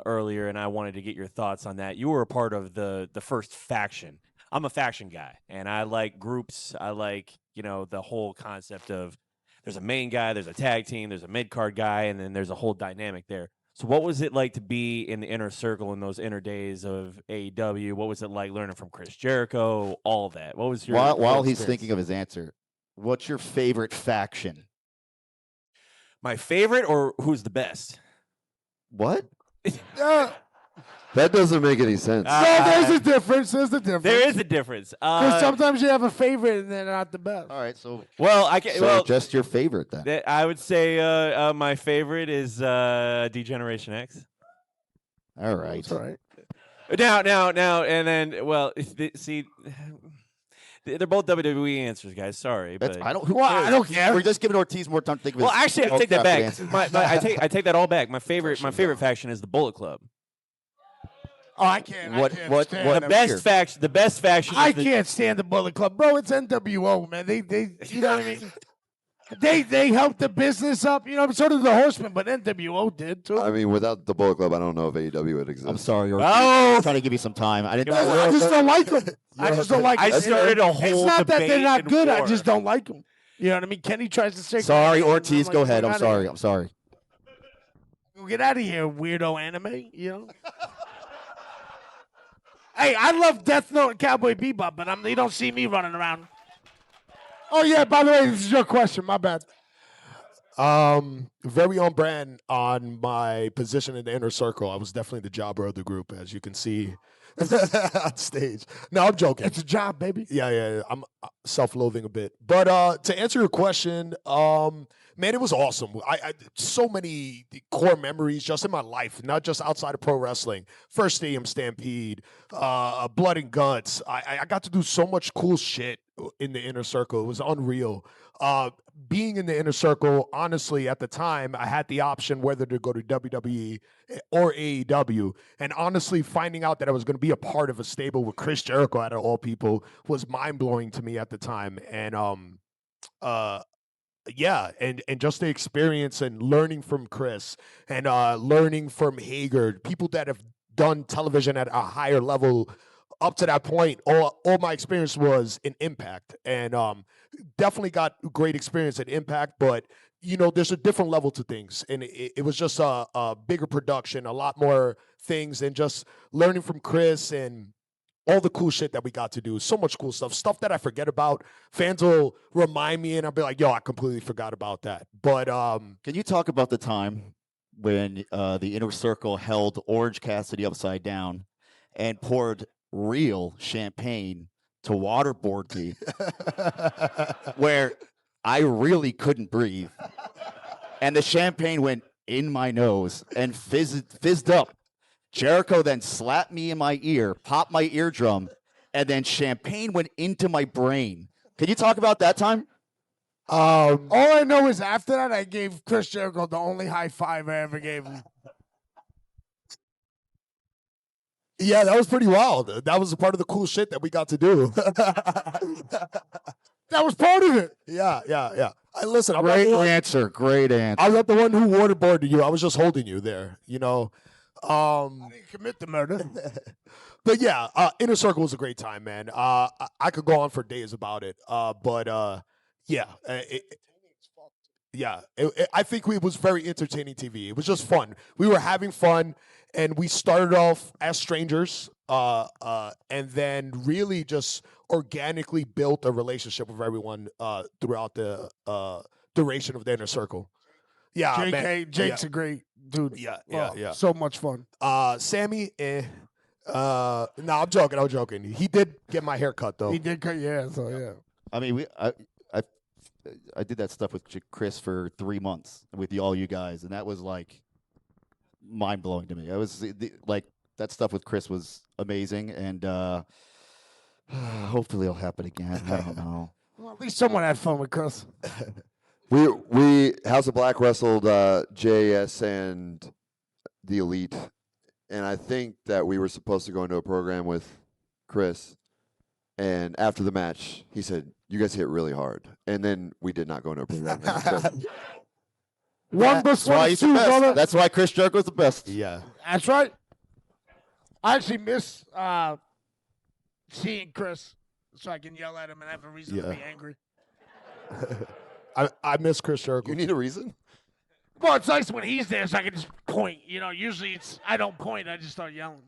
S12: earlier, and I wanted to get your thoughts on that. You were a part of the first faction. I'm a faction guy, and I like groups. I like the whole concept of there's a main guy, there's a tag team, there's a mid card guy, and then there's a whole dynamic there. So what was it like to be in the inner circle in those inner days of AEW? What was it like learning from Chris Jericho? All of that. What was your
S3: While
S12: full
S3: he's
S12: experience?
S3: thinking of his answer, what's your favorite faction?
S12: My favorite or who's the best?
S3: What?
S5: That doesn't make any sense.
S2: No, there's a difference. There's a difference.
S12: There is a difference.
S2: Because sometimes you have a favorite and they're not the best.
S3: All right, so
S12: Well, I can.
S3: so
S12: Well,
S3: just your favorite then.
S12: I would say my favorite is D-Generation X.
S3: All right.
S2: That's all right.
S12: Now, and then, well, see, they're both WWE answers, guys. Sorry,
S3: That's,
S12: but
S3: I don't. Who
S2: Well,
S3: cares?
S2: I don't care.
S3: We're just giving Ortiz more time to think of.
S12: well,
S3: his
S12: actually, I
S3: most
S12: take that
S3: crafted
S12: back.
S3: answer.
S12: I take that all back. My favorite faction is the Bullet Club.
S2: Oh, I can't.
S3: What-
S2: I can't
S3: what-
S2: stand
S3: what-
S12: The
S2: them.
S12: best faction. The best faction.
S2: I
S12: is the,
S2: can't stand the Bullet Club, bro. It's NWO, man. They, you know what I mean? They helped the business up, you know. So did the Horsemen, but NWO did too.
S5: I mean, without the Bullet Club, I don't know if AEW would exist.
S3: I'm sorry, Ortiz.
S12: Oh!
S3: I'm trying to give you some time. I didn't.
S2: I just don't like them. I just don't like
S12: I
S2: them.
S12: started a
S2: It's
S12: whole
S2: not that they're
S12: debate
S2: not
S12: and
S2: good. I
S12: war.
S2: just don't like them. You know what I mean? Kenny tries to say.
S3: Sorry, Ortiz.
S2: I'm
S3: Go
S2: like,
S3: ahead.
S2: "Get
S3: I'm
S2: outta
S3: sorry.
S2: here."
S3: I'm sorry.
S2: Get out of here, weirdo anime. You know. Hey, I love Death Note and Cowboy Bebop, but you don't see me running around. Oh yeah, by the way, this is your question. My bad.
S4: Very on brand on my position in the inner circle. I was definitely the jobber of the group, as you can see on stage. No, I'm joking.
S2: It's a job, baby.
S4: Yeah. I'm self-loathing a bit. But to answer your question, man, it was awesome. I so many core memories just in my life, not just outside of pro wrestling. First Stadium Stampede, Blood and Guts. I got to do so much cool shit in the inner circle. It was unreal. Being in the inner circle, honestly, at the time, I had the option whether to go to WWE or AEW. And honestly, finding out that I was going to be a part of a stable with Chris Jericho, out of all people, was mind-blowing to me at the time. And yeah, and just the experience and learning from Chris and learning from Hager, people that have done television at a higher level up to that point, all my experience was in Impact, and definitely got great experience at Impact. But you know, there's a different level to things, and it was just a bigger production, a lot more things, and just learning from Chris and all the cool shit that we got to do. So much cool stuff that I forget about. Fans will remind me, and I'll be like, "Yo, I completely forgot about that." But
S3: Can you talk about the time when the inner circle held Orange Cassidy upside down and poured real champagne to waterboard me, where I really couldn't breathe, and the champagne went in my nose and fizzed up. Jericho then slapped me in my ear, popped my eardrum, and then champagne went into my brain. Can you talk about that time?
S2: All I know is after that, I gave Chris Jericho the only high five I ever gave him.
S4: yeah, that was pretty wild. That was a part of the cool shit that we got to do.
S2: That was part of it.
S4: Yeah. Listen, I'm
S3: Great
S4: not,
S3: answer. Great answer.
S4: I'm not the one who waterboarded you. I was just holding you there, you know.
S2: I didn't commit the murder.
S4: But yeah, Inner Circle was a great time, man. I could go on for days about it. Yeah, I think it was very entertaining TV. It was just fun. We were having fun, and we started off as strangers, and then really just organically built a relationship with everyone throughout the duration of the Inner Circle. Yeah,
S2: JK,
S4: man.
S2: Jake's a great dude.
S4: Yeah.
S2: So much fun.
S4: Sammy, no, I'm joking. He did get my hair cut though.
S2: He did cut your hair, so yeah.
S3: I mean, I did that stuff with Chris for 3 months with all you guys, and that was like mind blowing to me. I was like, that stuff with Chris was amazing, and hopefully it'll happen again. I don't know.
S2: Well, at least someone had fun with Chris.
S5: We House of Black wrestled JS and the Elite, and I think that we were supposed to go into a program with Chris. And after the match, he said, "You guys hit really hard," and then we did not go into a program.
S3: That's why he's the
S2: two,
S3: best.
S2: brother.
S3: That's why Chris Jericho's the best.
S4: Yeah.
S2: That's right. I actually miss seeing Chris, so I can yell at him and have a reason to be angry.
S4: I miss Chris Jericho.
S5: You need a reason?
S2: Well, it's nice when he's there, so I can just point. You know, usually I don't point. I just start yelling.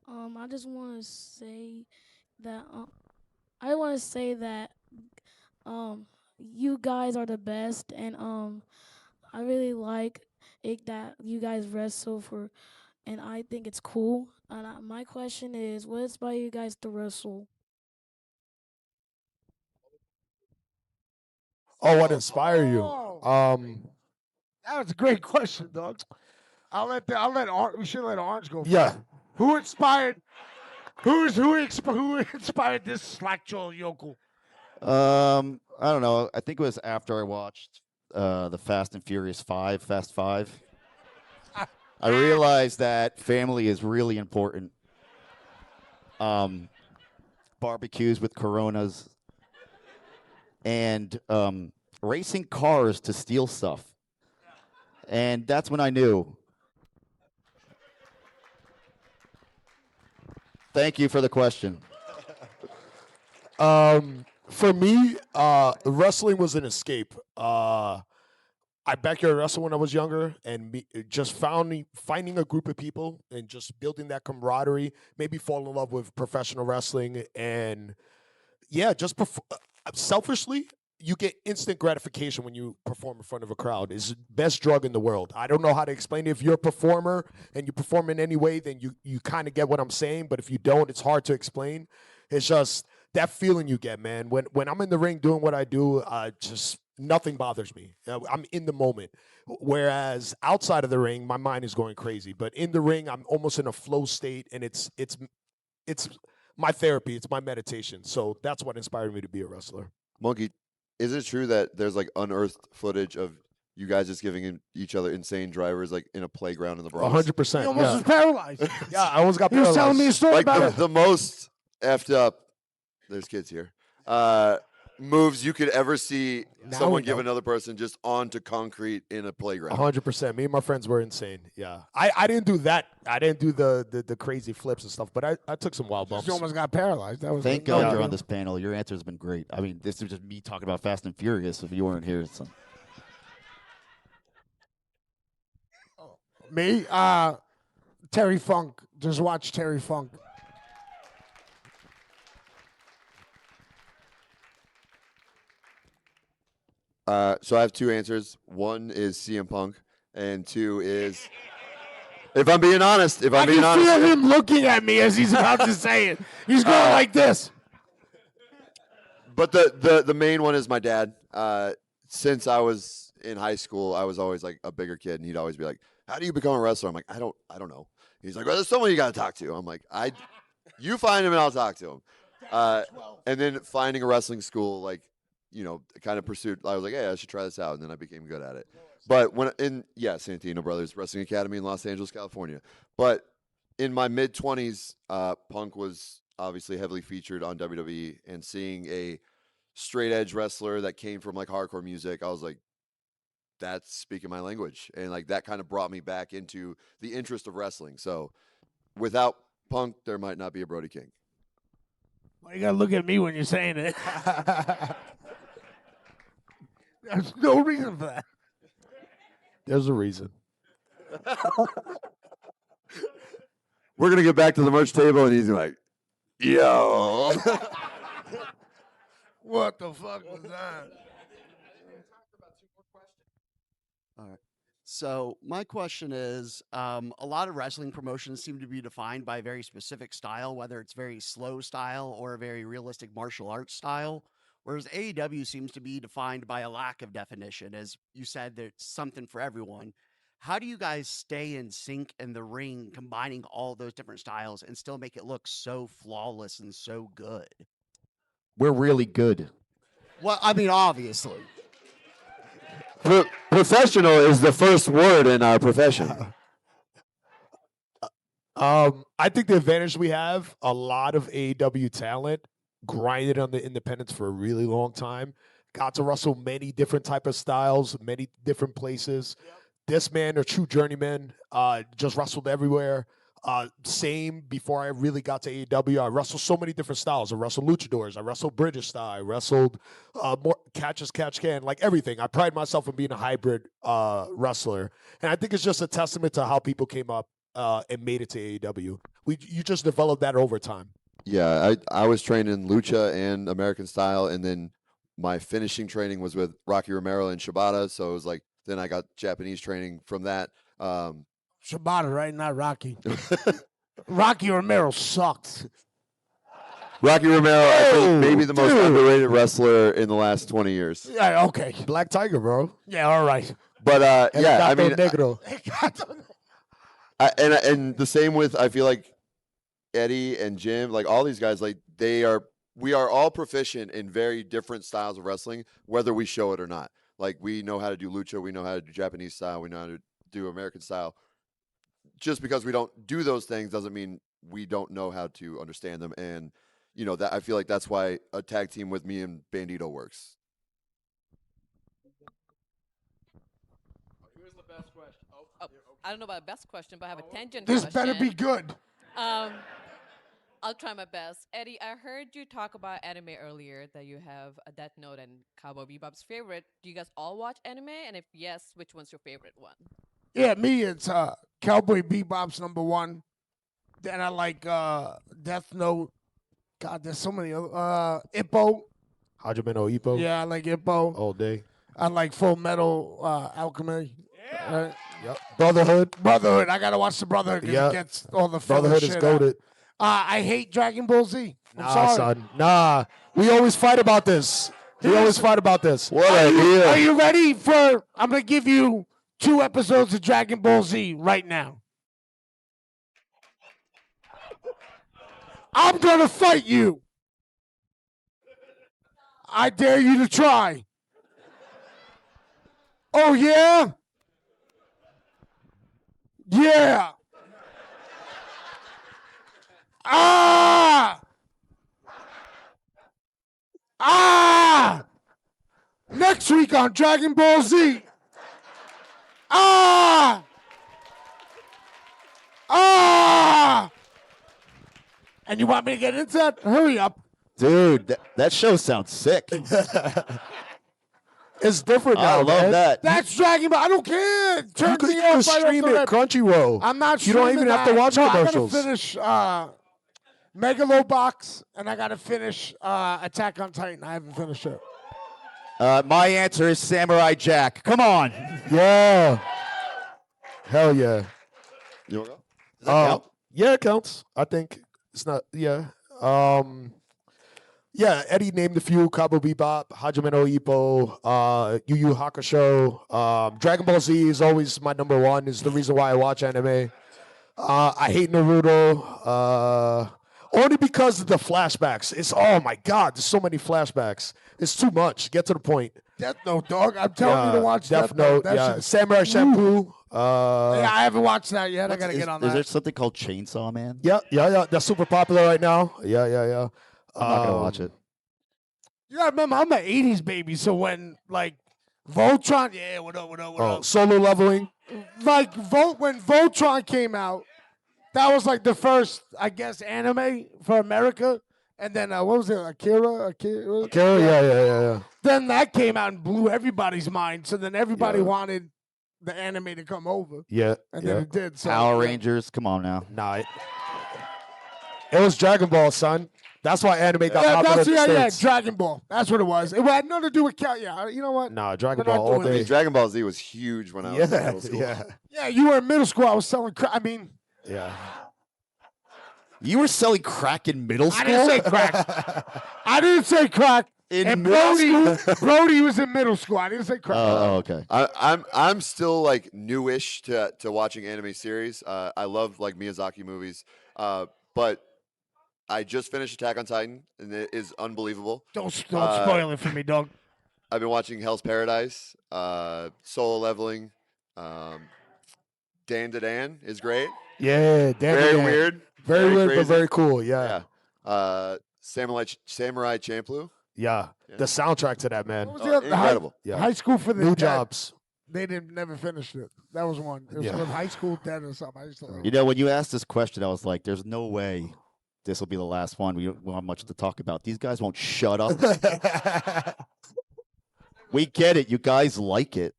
S13: I just want to say that I want to say that you guys are the best, and I really like it that you guys wrestle for, and I think it's cool. And my question is, what inspired you guys to wrestle?
S4: Oh, what inspired you?
S2: That was a great question, dog. We should let Orange go.
S4: Yeah.
S2: First. Who inspired? Who inspired this slack jaw yokel?
S3: I don't know. I think it was after I watched the Fast and Furious 5, Fast 5. I realized that family is really important. Barbecues with Coronas and racing cars to steal stuff. And that's when I knew. Thank you for the question.
S4: For me, wrestling was an escape. I backyard wrestled when I was younger, and just finding a group of people and just building that camaraderie, maybe fall in love with professional wrestling, and yeah, just selfishly, you get instant gratification when you perform in front of a crowd. It's the best drug in the world. I don't know how to explain it. If you're a performer and you perform in any way, then you kind of get what I'm saying. But if you don't, it's hard to explain. It's just that feeling you get, man. When I'm in the ring doing what I do, just nothing bothers me. I'm in the moment. Whereas outside of the ring, my mind is going crazy. But in the ring, I'm almost in a flow state, and it's my therapy. It's my meditation. So that's what inspired me to be a wrestler.
S5: Monkey, is it true that there's like unearthed footage of you guys just giving each other insane drivers like in a playground in the Bronx?
S4: 100%.
S2: He almost was paralyzed.
S4: Yeah, I almost got
S2: He
S4: paralyzed.
S2: was telling me a story
S5: Like
S2: about it.
S5: the most effed up. There's kids here. Moves you could ever see
S4: Now
S5: someone
S4: we
S5: give
S4: know.
S5: another person just onto concrete in a playground.
S4: 100%. Me and my friends were insane. Yeah, I didn't do that. I didn't do the crazy flips and stuff, but I took some wild bumps.
S2: You almost got paralyzed. That was
S3: Thank
S2: no
S3: God
S2: big
S3: you're on
S2: deal.
S3: this panel. Your answer has been great. I mean, this is just me talking about Fast and Furious. If you weren't here, so.
S2: Me? Terry Funk. Just watch Terry Funk.
S5: So I have two answers. One is CM Punk, and two is, if I'm being honest,
S2: I can feel him looking at me as he's about to say it. He's going like this.
S5: But the main one is my dad. Since I was in high school, I was always like a bigger kid, and he'd always be like, "How do you become a wrestler?" I'm like, I don't know. He's like, "Well, there's someone you got to talk to." I'm like, you find him and I'll talk to him. And then finding a wrestling school, like, kind of pursued. I was like, "Hey, I should try this out," and then I became good at it. But Santino Brothers Wrestling Academy in Los Angeles, California. But in my mid-20s, Punk was obviously heavily featured on WWE, and seeing a straight edge wrestler that came from like hardcore music, I was like, that's speaking my language. And like that kind of brought me back into the interest of wrestling. So without Punk, there might not be a Brody King.
S2: Well, you gotta look at me when you're saying it. There's no reason for that.
S4: There's a reason.
S5: We're gonna get back to the merch table, and he's like, "Yo."
S2: What the fuck was that?
S14: All right. So my question is, a lot of wrestling promotions seem to be defined by a very specific style, whether it's very slow style or a very realistic martial arts style, whereas AEW seems to be defined by a lack of definition. As you said, there's something for everyone. How do you guys stay in sync in the ring, combining all those different styles and still make it look so flawless and so good?
S3: We're really good.
S14: Well, I mean, obviously.
S5: Professional is the first word in our profession.
S4: I think the advantage we have, a lot of AEW talent grinded on the independents for a really long time, got to wrestle many different type of styles, many different places. This man, a true journeyman, just wrestled everywhere. Same before I really got to AEW. I wrestled so many different styles. I wrestled luchadors. I wrestled British style. I wrestled more catch as catch can, like everything. I pride myself in being a hybrid wrestler, and I think it's just a testament to how people came up and made it to AEW. You just developed that over time.
S5: Yeah, I was trained in lucha and American style, and then my finishing training was with Rocky Romero and Shibata. So it was like then I got Japanese training from that.
S2: Shibata, right? Not Rocky. Rocky Romero sucks.
S5: Rocky Romero, I think maybe the most underrated wrestler in the last 20 years.
S2: Yeah, okay.
S4: Black Tiger, bro.
S2: Yeah, all right.
S5: But yeah, I mean,
S4: Negro.
S5: and the same with I feel like Eddie and Jim, like all these guys, like we are all proficient in very different styles of wrestling, whether we show it or not. Like we know how to do lucha, we know how to do Japanese style, we know how to do American style. Just because we don't do those things doesn't mean we don't know how to understand them. And that I feel like that's why a tag team with me and Bandito works.
S15: Here's the best question. I don't know about best question, but I have a tangent
S2: This
S15: question.
S2: better be good.
S15: I'll try my best. Eddie, I heard you talk about anime earlier, that you have a Death Note and Cowboy Bebop's favorite. Do you guys all watch anime? And if yes, which one's your favorite one?
S2: Yeah, me, it's Cowboy Bebop's number one. Then I like Death Note. God, there's so many other. Ippo.
S4: Hajime no Ippo.
S2: Yeah, I like Ippo.
S4: All day.
S2: I like Full Metal Alchemy. Yeah.
S4: Yep. Brotherhood.
S2: I gotta watch the Brotherhood because it gets all the filler
S4: Brotherhood
S2: shit
S4: is
S2: out.
S4: goated.
S2: I hate Dragon Ball Z. I'm
S4: Nah,
S2: sorry.
S4: son. Nah. We always fight about this. What
S2: Are you ready for? I'm gonna give you 2 episodes of Dragon Ball Z right now. I'm gonna fight you. I dare you to try. Oh yeah? Yeah. Ah! Ah! Next week on Dragon Ball Z. Ah! Ah! And you want me to get into that? Hurry up.
S3: Dude, that show sounds sick.
S4: It's different now.
S3: I love that.
S2: That's Dragon Ball. I don't care. Turn
S4: You could
S2: me off right
S4: stream
S2: off the
S4: it,
S2: rip.
S4: Crunchyroll.
S2: I'm not
S4: You don't
S2: streaming
S4: even have to
S2: that.
S4: watch
S2: No,
S4: commercials.
S2: I gotta finish Megalobox, and I gotta finish Attack on Titan. I haven't finished it.
S3: My answer is Samurai Jack. Come on.
S4: Yeah. Hell yeah.
S5: You want to go?
S3: Does that count?
S4: Yeah, it counts. I think it's not. Yeah. Yeah, Eddie named a few: Cowboy Bebop, Hajime no Ippo, Yu Yu Hakusho. Dragon Ball Z is always my number one. Is the reason why I watch anime. I hate Naruto. Only because of the flashbacks. Oh my God, there's so many flashbacks. It's too much. Get to the point.
S2: Death Note, dog. I'm telling you to watch
S4: Death Note.
S2: That
S4: Yeah.
S2: shit's-
S4: Samurai Champloo.
S2: Yeah, I haven't watched that yet. I gotta get on
S3: Is
S2: that.
S3: there something called Chainsaw Man?
S4: Yeah. That's super popular right now. Yeah.
S3: I'm not gonna watch it.
S2: You gotta remember, I'm an '80s baby, so when like Voltron, yeah, what up?
S4: Solo leveling.
S2: Like when Voltron came out, that was like the first, I guess, anime for America. And then what was it, Akira?
S4: Yeah.
S2: Then that came out and blew everybody's mind. So then everybody wanted the anime to come over.
S4: Yeah.
S2: And then it did. So,
S3: Power
S2: yeah.
S3: Rangers. Come on now.
S4: Nah. It was Dragon Ball, son. That's why anime got
S2: Yeah,
S4: popular
S2: that's
S4: in the
S2: yeah,
S4: States.
S2: Dragon Ball. That's what it was. It had nothing to do with Yeah, you know what?
S4: Nah, Dragon
S2: We're not
S4: Ball all
S2: doing
S5: I
S4: day.
S5: mean, Dragon Ball Z was huge when I was in middle school.
S2: Yeah, you were in middle school. I was selling crack. I mean,
S4: Yeah.
S3: You were selling crack in middle
S2: I
S3: school?
S2: didn't say crack. I didn't say crack. And Brody was in middle school. I didn't say crack.
S3: Oh, okay.
S5: I'm still like newish to watching anime series. I love like Miyazaki movies, but I just finished Attack on Titan, and it is unbelievable.
S2: Don't spoil it for me, dog.
S5: I've been watching Hell's Paradise, Solo Leveling. Dan to Dan is great.
S4: Yeah,
S5: Very weird.
S4: Very weird, but
S5: crazy.
S4: very cool. Yeah.
S5: Samurai Champloo.
S4: Yeah. The soundtrack to that, man.
S2: What was the other-
S5: incredible.
S2: High School for the
S4: New
S2: Dead.
S4: Jobs.
S2: They didn't never finished it. That was one. It was
S3: Yeah.
S2: called High School Dead or something. I used to love
S3: You know, when you asked this question, I was like, "There's no way this will be the last one. We don't have much to talk about. These guys won't shut up." We get it. You guys like it.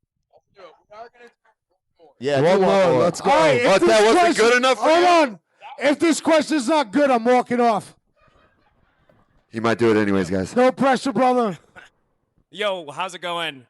S3: Yeah,
S2: One
S3: do
S2: more.
S3: more.
S2: Let's go. All right, if
S5: What,
S2: this
S5: that wasn't
S2: question-
S5: good enough for
S2: Hold
S5: you?
S2: on. If this question's not good, I'm walking off.
S5: He might do it anyways, guys.
S2: No pressure, brother.
S16: Yo, how's it going?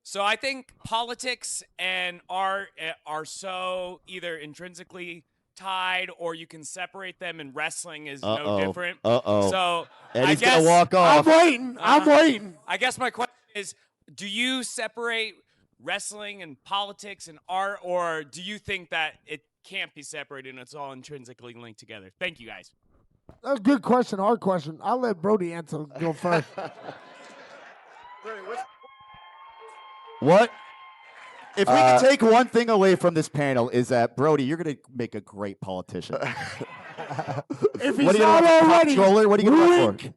S16: So I think politics and art are so either intrinsically tied or you can separate them, and wrestling is no different. So
S3: Eddie's
S16: I guess,
S3: gonna walk off.
S2: I'm waiting.
S16: I guess my question is, do you separate wrestling and politics and art, or do you think that it can't be separated and it's all intrinsically linked together? Thank you, guys.
S2: That's a good question, hard question. I'll let Brody answer. Go first.
S3: What? If we can take one thing away from this panel is that, Brody, you're going to make a great politician.
S2: If
S3: What
S2: he's
S3: are you
S2: not
S3: gonna run for,
S2: already,
S3: comptroller? What are you going to run for?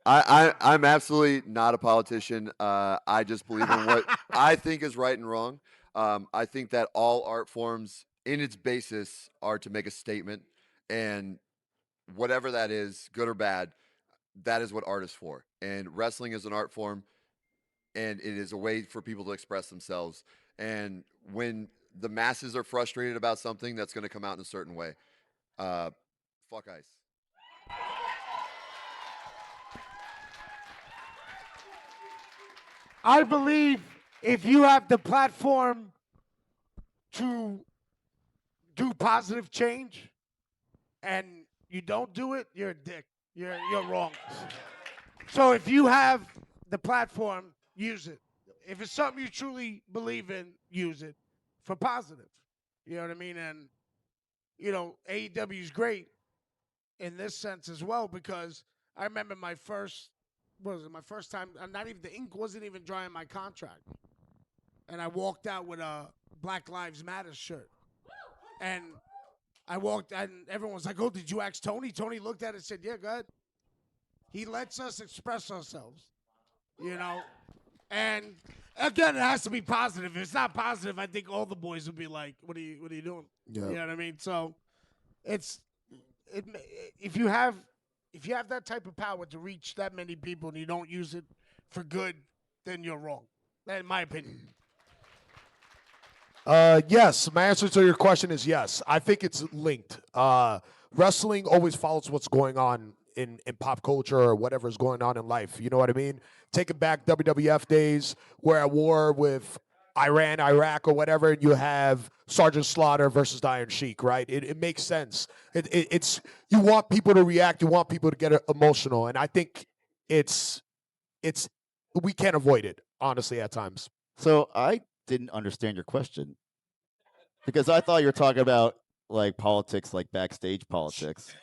S5: I'm absolutely not a politician. I just believe in what I think is right and wrong. I think that all art forms, in its basis, are to make a statement, and whatever that is, good or bad, that is what art is for. And wrestling is an art form, and it is a way for people to express themselves. And when the masses are frustrated about something, that's going to come out in a certain way. Fuck ice.
S2: I believe if you have the platform to do positive change and you don't do it, you're a dick. You're wrong. So if you have the platform, use it. If it's something you truly believe in, use it for positive. You know what I mean? And, you know, AEW is great in this sense as well, because I remember my first time, not even, the ink wasn't even dry on my contract. And I walked out with a Black Lives Matter shirt. And I walked out, and everyone was like, "Oh, did you ask Tony?" Tony looked at it and said, "Yeah, go ahead." He lets us express ourselves, you know? And again, it has to be positive. If it's not positive, I think all the boys would be like, what are you doing?
S5: Yeah.
S2: You know what I mean? So if you have that type of power to reach that many people and you don't use it for good, then you're wrong. That's in my opinion.
S17: Yes, my answer to your question is yes. I think it's linked. Wrestling always follows what's going on in pop culture or whatever's going on in life. You know what I mean? Taking back WWF days, we're at war with Iran, Iraq, or whatever, and you have Sergeant Slaughter versus the Iron Sheik, right? It makes sense. It's you want people to react, you want people to get emotional, and I think it's we can't avoid it, honestly, at times.
S3: So I didn't understand your question because I thought you were talking about like politics, like backstage politics.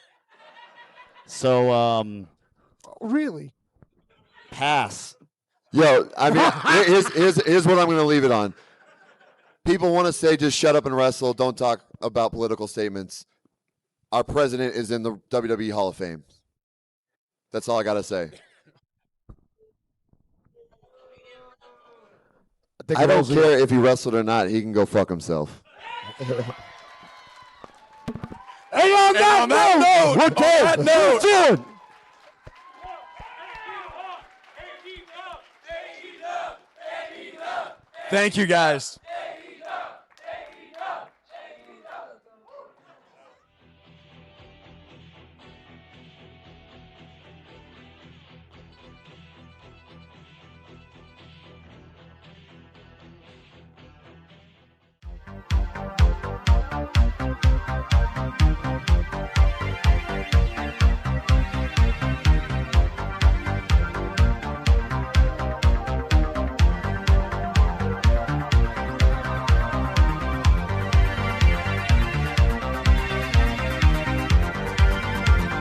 S3: So
S2: really,
S3: pass.
S5: Yo, I mean, here's what I'm going to leave it on. People want to say just shut up and wrestle, don't talk about political statements. Our president is in the WWE Hall of Fame. That's all I got to say. I don't care if he wrestled or not. He can go fuck himself.
S2: Hey, on that note, we're done.
S1: Thank you, guys.